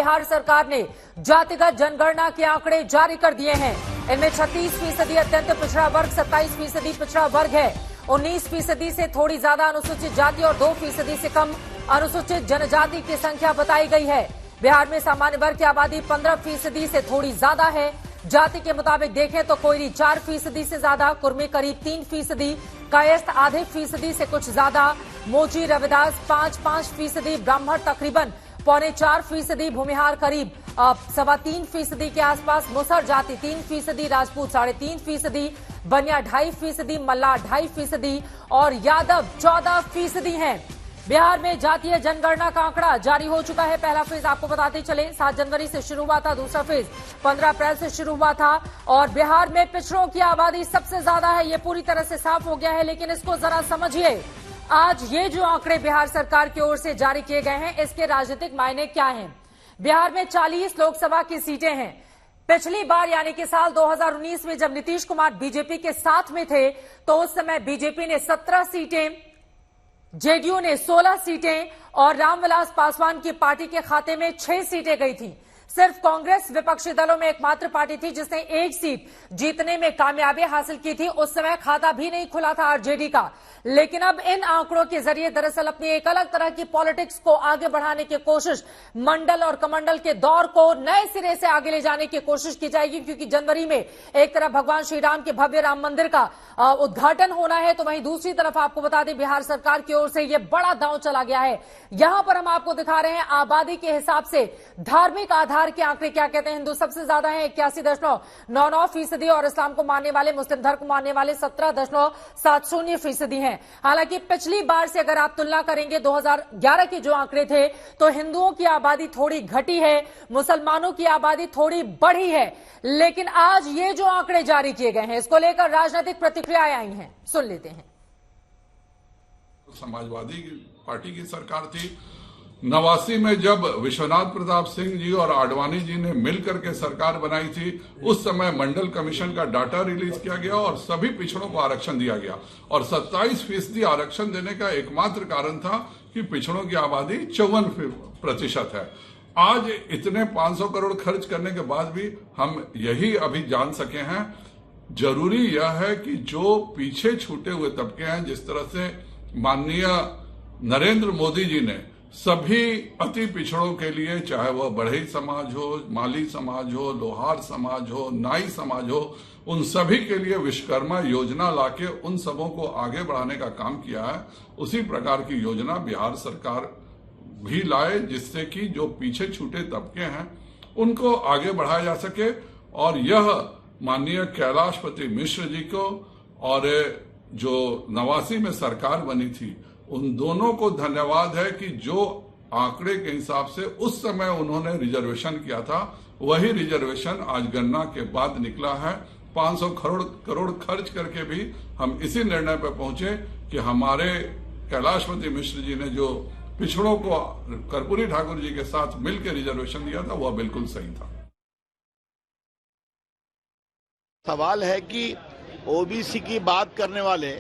बिहार सरकार ने जातिगत जनगणना के आंकड़े जारी कर दिए हैं। इनमें 36% अत्यंत पिछड़ा वर्ग, 27% पिछड़ा वर्ग है, 19% से थोड़ी ज्यादा अनुसूचित जाति और 2% से कम अनुसूचित जनजाति की संख्या बताई गई है। बिहार में सामान्य वर्ग की आबादी 15% से थोड़ी ज्यादा है। जाति के मुताबिक देखें तो कोयरी 4% से ज्यादा, कुर्मी करीब 3%, कायस्थ आधे फीसदी से कुछ ज्यादा, मोची रविदास 5.5%, ब्राह्मण तकरीबन 4.25%, भूमिहार करीब 3.25% के आसपास, मुसहर जाति 3%, राजपूत 3.5%, बनिया 2.5%, मल्लाह 2.5% और यादव 14% हैं। बिहार में जातीय जनगणना का आंकड़ा जारी हो चुका है। पहला फेज आपको बताते चले 7 जनवरी से शुरू हुआ था, दूसरा फेज 15 अप्रैल से शुरू हुआ था और बिहार में पिछड़ों की आबादी सबसे ज्यादा है, ये पूरी तरह से साफ हो गया है। लेकिन इसको जरा समझिए, आज ये जो आंकड़े बिहार सरकार की ओर से जारी किए गए हैं, इसके राजनीतिक मायने क्या हैं। बिहार में 40 लोकसभा की सीटें हैं। पिछली बार यानी कि साल 2019 में जब नीतीश कुमार बीजेपी के साथ में थे तो उस समय बीजेपी ने 17 सीटें, जेडीयू ने 16 सीटें और रामविलास पासवान की पार्टी के खाते में 6 सीटें गई थी। सिर्फ कांग्रेस विपक्षी दलों में एकमात्र पार्टी थी जिसने 1 सीट जीतने में कामयाबी हासिल की थी। उस समय खाता भी नहीं खुला था आरजेडी का। लेकिन अब इन आंकड़ों के जरिए दरअसल अपनी एक अलग तरह की पॉलिटिक्स को आगे बढ़ाने की कोशिश, मंडल और कमंडल के दौर को नए सिरे से आगे ले जाने की कोशिश की जाएगी, क्योंकि जनवरी में एक तरफ भगवान श्री राम के भव्य राम मंदिर का उद्घाटन होना है, तो वहीं दूसरी तरफ आपको बता दें बिहार सरकार की ओर से यह बड़ा दांव चला गया है। यहां पर हम आपको दिखा रहे हैं आबादी के हिसाब से धार्मिक आधार के आंकड़े क्या कहते हैं। हिंदू सबसे ज्यादा है 81.99% और इस्लाम को मानने वाले, मुस्लिम धर्म को मानने वाले 17.70% हैं। हालांकि पिछली बार से अगर आप तुलना करेंगे 2011 के जो आंकड़े थे तो हिंदुओं की आबादी थोड़ी घटी है, मुसलमानों की आबादी थोड़ी बढ़ी है। लेकिन आज ये जो आंकड़े जारी किए गए हैं, इसको लेकर राजनीतिक प्रतिक्रियाएं आई हैं, सुन लेते हैं। समाजवादी पार्टी की सरकार थी। 89 में जब विश्वनाथ प्रताप सिंह जी और आडवाणी जी ने मिलकर के सरकार बनाई थी, उस समय मंडल कमीशन का डाटा रिलीज किया गया और सभी पिछड़ों को आरक्षण दिया गया और 27% आरक्षण देने का एकमात्र कारण था कि पिछड़ों की आबादी 54% है। आज इतने 500 करोड़ खर्च करने के बाद भी हम यही अभी जान सके हैं, जरूरी यह है कि जो पीछे छूटे हुए तबके हैं, जिस तरह से माननीय नरेंद्र मोदी जी ने सभी अति पिछड़ों के लिए, चाहे वह बढ़ई समाज हो, माली समाज हो, लोहार समाज हो, नाई समाज हो, उन सभी के लिए विश्वकर्मा योजना लाके उन सबों को आगे बढ़ाने का काम किया है, उसी प्रकार की योजना बिहार सरकार भी लाए, जिससे कि जो पीछे छूटे तबके हैं उनको आगे बढ़ाया जा सके। और यह माननीय कैलाशपति मिश्र जी को और जो 89 में सरकार बनी थी, उन दोनों को धन्यवाद है कि जो आंकड़े के हिसाब से उस समय उन्होंने रिजर्वेशन किया था, वही रिजर्वेशन आज गणना के बाद निकला है। 500 करोड़ खर्च करके भी हम इसी निर्णय पर पहुंचे कि हमारे कैलाशपति मिश्र जी ने जो पिछड़ों को कर्पूरी ठाकुर जी के साथ मिलकर रिजर्वेशन दिया था, वह बिल्कुल सही था। सवाल है कि ओबीसी की बात करने वाले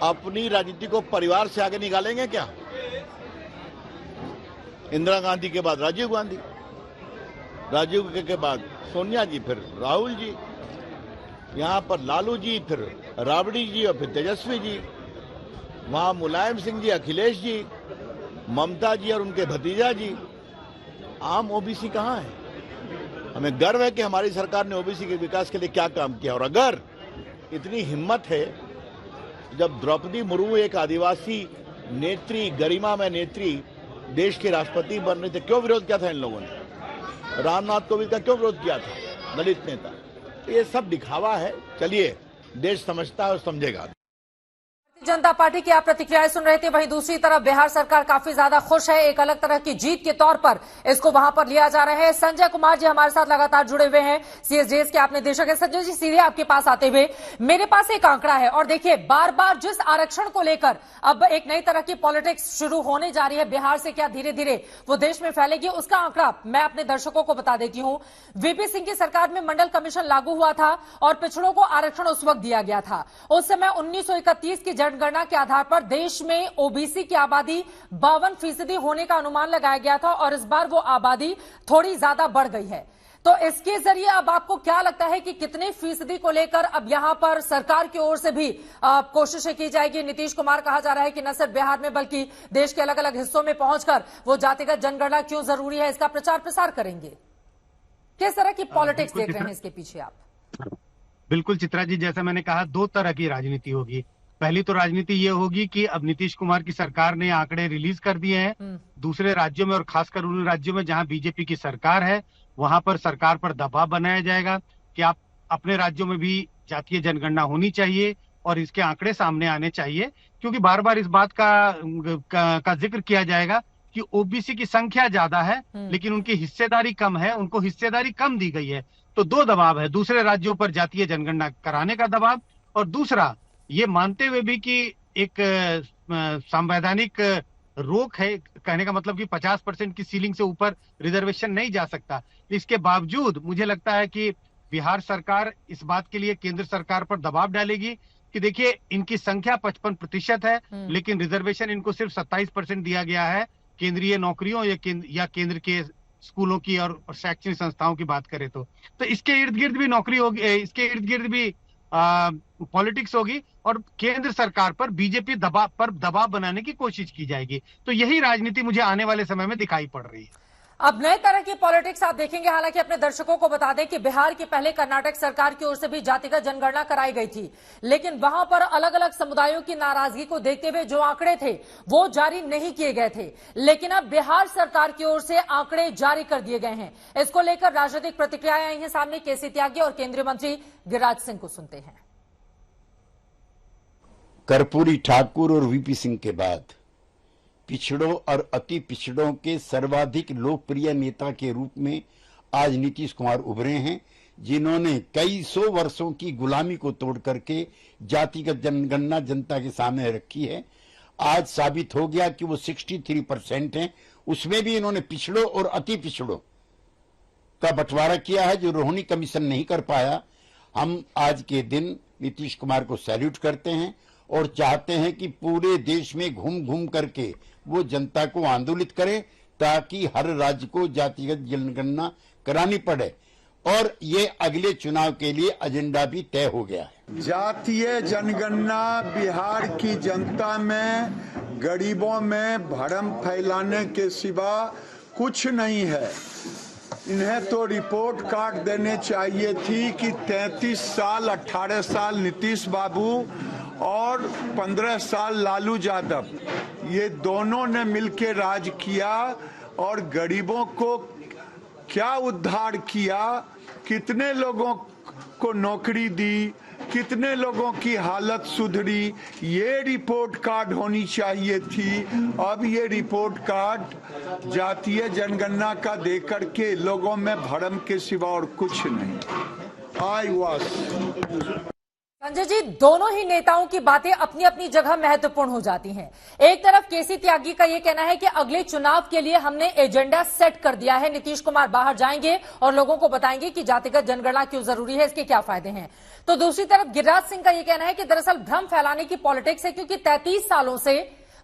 अपनी राजनीति को परिवार से आगे निकालेंगे क्या? इंदिरा गांधी के बाद राजीव गांधी, राजीव के बाद सोनिया जी, फिर राहुल जी, यहां पर लालू जी, फिर राबड़ी जी और फिर तेजस्वी जी, वहां मुलायम सिंह जी, अखिलेश जी, ममता जी और उनके भतीजा जी। आम ओबीसी कहां है? हमें गर्व है कि हमारी सरकार ने ओबीसी के विकास के लिए क्या काम किया। और अगर इतनी हिम्मत है, जब द्रौपदी मुर्मू एक आदिवासी नेत्री, गरिमा में नेत्री देश के राष्ट्रपति बन रहे थे, क्यों विरोध किया था इन लोगों ने? रामनाथ कोविंद का क्यों विरोध किया था दलित नेता? तो ये सब दिखावा है। चलिए, देश समझता है और समझेगा। जनता पार्टी की आप प्रतिक्रियाएं सुन रहे थे। वहीं दूसरी तरफ बिहार सरकार काफी ज्यादा खुश है, एक अलग तरह की जीत के तौर पर इसको वहां पर लिया जा रहा है। संजय कुमार जी हमारे साथ लगातार जुड़े हुए हैं, सीएसडीएस के आप निदेशक है। संजय जी, सीधे आपके पास आते हुए, मेरे पास एक आंकड़ा है और देखिए, बार बार जिस आरक्षण को लेकर अब एक नई तरह की पॉलिटिक्स शुरू होने जा रही है बिहार से, क्या धीरे धीरे वो देश में फैलेगी, उसका आंकड़ा मैं अपने दर्शकों को बता देती हूं। वीपी सिंह की सरकार में मंडल कमीशन लागू हुआ था और पिछड़ों को आरक्षण उस वक्त दिया गया था। उस समय 1931 की जनगणना के आधार पर देश में ओबीसी की आबादी 52% होने का अनुमान लगाया गया था और इस बार वो आबादी थोड़ी ज्यादा बढ़ गई है। तो इसके जरिए अब आपको क्या लगता है कि कितने फीसदी को लेकर अब यहां पर सरकार की ओर से भी कोशिशें की जाएगी? नीतीश कुमार कहा जा रहा है कि न सिर्फ बिहार में बल्कि देश के अलग अलग हिस्सों में पहुंचकर वो जातिगत जनगणना क्यों जरूरी है इसका प्रचार प्रसार करेंगे। किस तरह की पॉलिटिक्स देख रहे हैं इसके पीछे आप? बिल्कुल चित्रा जी, जैसा मैंने कहा, दो तरह की राजनीति होगी। पहली तो राजनीति ये होगी कि अब नीतीश कुमार की सरकार ने आंकड़े रिलीज कर दिए हैं दूसरे राज्यों में, और खासकर उन राज्यों में जहां बीजेपी की सरकार है, वहां पर सरकार पर दबाव बनाया जाएगा कि आप अपने राज्यों में भी जातीय जनगणना होनी चाहिए और इसके आंकड़े सामने आने चाहिए, क्योंकि बार बार इस बात का जिक्र किया जाएगा कि ओबीसी की संख्या ज्यादा है लेकिन उनकी हिस्सेदारी कम है, उनको हिस्सेदारी कम दी गई है। तो दो दबाव है, दूसरे राज्यों पर जातीय जनगणना कराने का दबाव, और दूसरा ये मानते हुए भी कि एक संवैधानिक रोक है, कहने का मतलब कि 50% की सीलिंग से ऊपर रिजर्वेशन नहीं जा सकता। इसके बावजूद मुझे लगता है कि बिहार सरकार इस बात के लिए केंद्र सरकार पर दबाव डालेगी कि देखिए, इनकी संख्या 55% है लेकिन रिजर्वेशन इनको सिर्फ 27% दिया गया है केंद्रीय नौकरियों या केंद्र के स्कूलों की और शैक्षणिक संस्थाओं की बात करें तो इसके इर्द गिर्द भी नौकरी होगी, इसके इर्द गिर्द भी पॉलिटिक्स होगी और केंद्र सरकार पर बीजेपी दबाव बनाने की कोशिश की जाएगी। तो यही राजनीति मुझे आने वाले समय में दिखाई पड़ रही है। अब नए तरह की पॉलिटिक्स आप देखेंगे। हालांकि अपने दर्शकों को बता दें कि बिहार के पहले कर्नाटक सरकार की ओर से भी जातिगत जनगणना कराई गई थी, लेकिन वहां पर अलग अलग समुदायों की नाराजगी को देखते हुए जो आंकड़े थे वो जारी नहीं किए गए थे, लेकिन अब बिहार सरकार की ओर से आंकड़े जारी कर दिए गए हैं। इसको लेकर राजनीतिक प्रतिक्रियाएं आई हैं सामने। केसी त्यागी और केंद्रीय मंत्री गिरिराज सिंह को सुनते हैं। कर्पूरी ठाकुर और वीपी सिंह के बाद पिछड़ों और अति पिछड़ों के सर्वाधिक लोकप्रिय नेता के रूप में आज नीतीश कुमार उभरे हैं, जिन्होंने कई सौ वर्षों की गुलामी को तोड़ करके जातिगत जनगणना जनता के सामने रखी है। आज साबित हो गया कि वो 63% हैं, उसमें भी इन्होंने पिछड़ों और अति पिछड़ों का बंटवारा किया है जो रोहिणी कमीशन नहीं कर पाया। हम आज के दिन नीतीश कुमार को सैल्यूट करते हैं और चाहते हैं कि पूरे देश में घूम घूम करके वो जनता को आंदोलित करे ताकि हर राज्य को जातिगत जनगणना करानी पड़े, और ये अगले चुनाव के लिए एजेंडा भी तय हो गया है। जातीय जनगणना बिहार की जनता में, गरीबों में भ्रम फैलाने के सिवा कुछ नहीं है। इन्हें तो रिपोर्ट कार्ड देने चाहिए थी कि 33 साल 18 साल नीतीश बाबू और 15 साल लालू यादव, ये दोनों ने मिलकर राज किया और गरीबों को क्या उद्धार किया, कितने लोगों को नौकरी दी, कितने लोगों की हालत सुधरी, ये रिपोर्ट कार्ड होनी चाहिए थी। अब ये रिपोर्ट कार्ड जातीय जनगणना का देकर के लोगों में भ्रम के सिवा और कुछ नहीं। संजय जी, दोनों ही नेताओं की बातें अपनी अपनी जगह महत्वपूर्ण हो जाती हैं। एक तरफ केसी त्यागी का यह कहना है कि अगले चुनाव के लिए हमने एजेंडा सेट कर दिया है, नीतीश कुमार बाहर जाएंगे और लोगों को बताएंगे कि जातिगत जनगणना क्यों जरूरी है, इसके क्या फायदे हैं। तो दूसरी तरफ गिरिराज सिंह का यह कहना है कि दरअसल भ्रम फैलाने की पॉलिटिक्स है, क्योंकि 33 सालों से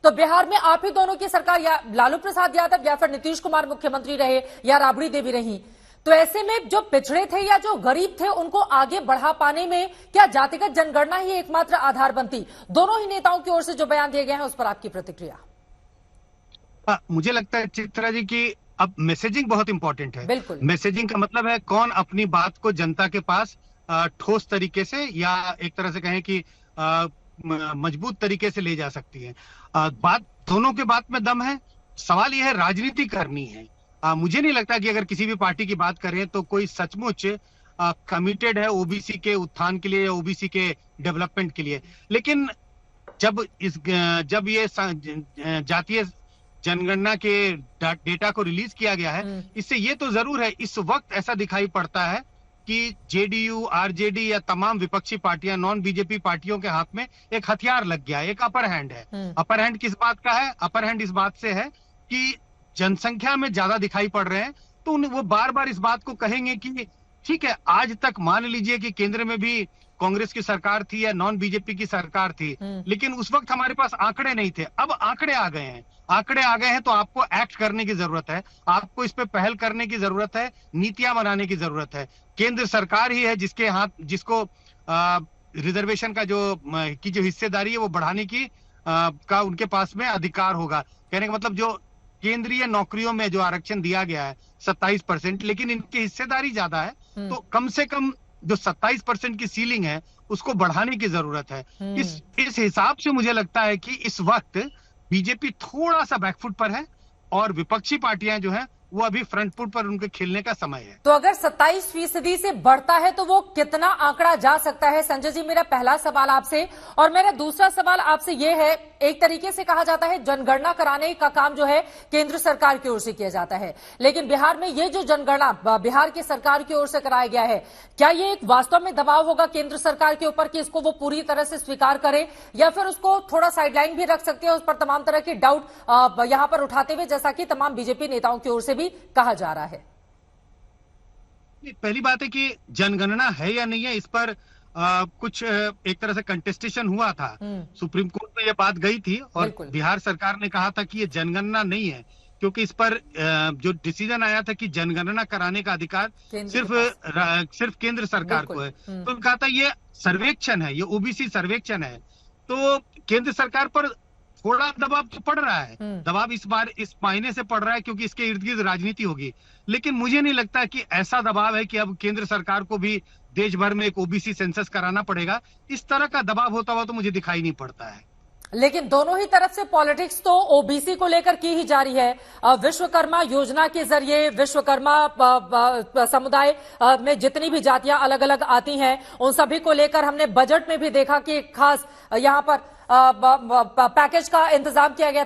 तो बिहार में आप ही दोनों की सरकार, या लालू प्रसाद यादव या फिर नीतीश कुमार मुख्यमंत्री रहे या राबड़ी देवी रही। तो ऐसे में जो पिछड़े थे या जो गरीब थे उनको आगे बढ़ा पाने में क्या जातिगत जनगणना ही एकमात्र आधार बनती? दोनों ही नेताओं की ओर से जो बयान दिए गए हैं उस पर आपकी प्रतिक्रिया? मुझे लगता है चित्रा जी कि अब मैसेजिंग बहुत इंपॉर्टेंट है। बिल्कुल, मैसेजिंग का मतलब है कौन अपनी बात को जनता के पास ठोस तरीके से या एक तरह से कहें कि मजबूत तरीके से ले जा सकती है। बात दोनों के बात में दम है। सवाल यह है राजनीति करनी है। मुझे नहीं लगता कि अगर किसी भी पार्टी की बात करें तो कोई सचमुच कमिटेड है ओबीसी के उत्थान के लिए या ओबीसी के डेवलपमेंट के लिए। लेकिन जब ये जातीय जनगणना के डेटा को रिलीज किया गया है, इससे ये तो जरूर है, इस वक्त ऐसा दिखाई पड़ता है कि जेडीयू, आरजेडी या तमाम विपक्षी पार्टियां, नॉन बीजेपी पार्टियों के हाथ में एक हथियार लग गया है, एक अपर हैंड है। अपर हैंड किस बात का है? अपर हैंड इस बात से है कि जनसंख्या में ज्यादा दिखाई पड़ रहे हैं, तो वो बार बार इस बात को कहेंगे कि ठीक है, आज तक मान लीजिए कि केंद्र में भी कांग्रेस की सरकार थी या नॉन बीजेपी की सरकार थी, लेकिन उस वक्त हमारे पास आंकड़े नहीं थे। अब आंकड़े आ गए हैं तो आपको एक्ट करने की जरूरत है, आपको इस पे पहल करने की जरूरत है, नीतियां बनाने की जरूरत है। केंद्र सरकार ही है जिसको रिजर्वेशन का जो हिस्सेदारी है वो बढ़ाने की का उनके पास में अधिकार होगा। कहने का मतलब जो केंद्रीय नौकरियों में जो आरक्षण दिया गया है 27%, लेकिन इनकी हिस्सेदारी ज्यादा है, तो कम से कम जो 27% की सीलिंग है उसको बढ़ाने की जरूरत है। इस हिसाब से मुझे लगता है कि इस वक्त बीजेपी थोड़ा सा बैकफुट पर है और विपक्षी पार्टियां जो है वो अभी फ्रंट फुट पर उनके खेलने का समय है। तो अगर 27% से बढ़ता है तो वो कितना आंकड़ा जा सकता है? संजय जी, मेरा पहला सवाल आपसे। और मेरा दूसरा सवाल आपसे ये है, एक तरीके से कहा जाता है जनगणना कराने का काम जो है केंद्र सरकार की ओर से किया जाता है, लेकिन बिहार में ये जो जनगणना बिहार की सरकार की ओर से कराया गया है, क्या ये एक वास्तव में दबाव होगा केंद्र सरकार के ऊपर कि इसको वो पूरी तरह से स्वीकार करे, या फिर उसको थोड़ा साइडलाइन भी रख सकते हैं, उस पर तमाम तरह के डाउट यहां पर उठाते हुए, जैसा कि तमाम बीजेपी नेताओं की ओर से भी कहा जा रहा है? पहली बात है कि जनगणना है या नहीं है, इस पर कुछ एक तरह से कंटेस्टेशन हुआ था। सुप्रीम कोर्ट में ये बात गई थी और बिहार सरकार ने कहा था कि ये जनगणना नहीं है, क्योंकि इस पर जो डिसीजन आया था कि जनगणना कराने का अधिकार सिर्फ केंद्र सरकार को है। तो कहा था ये सर्वेक्षण है, ये ओबीसी सर्वेक्षण है, तो केंद्र सरकार पर थोड़ा दबाव तो पड़ रहा है। दबाव इस बार इस मायने से पड़ रहा है क्योंकि इसके इर्द गिर्द राजनीति होगी, लेकिन मुझे नहीं लगता कि ऐसा दबाव है कि अब केंद्र सरकार को भी देश भर में एक ओबीसी सेंसस कराना पड़ेगा। इस तरह का दबाव होता हुआ तो मुझे दिखाई नहीं पड़ता है। लेकिन दोनों ही तरफ से पॉलिटिक्स तो ओबीसी को लेकर की ही जा रही है। विश्वकर्मा योजना के जरिए विश्वकर्मा समुदाय में जितनी भी जातियां अलग अलग आती हैं, उन सभी को लेकर हमने बजट में भी देखा कि खास यहां पर पैकेज का इंतजाम किया गया।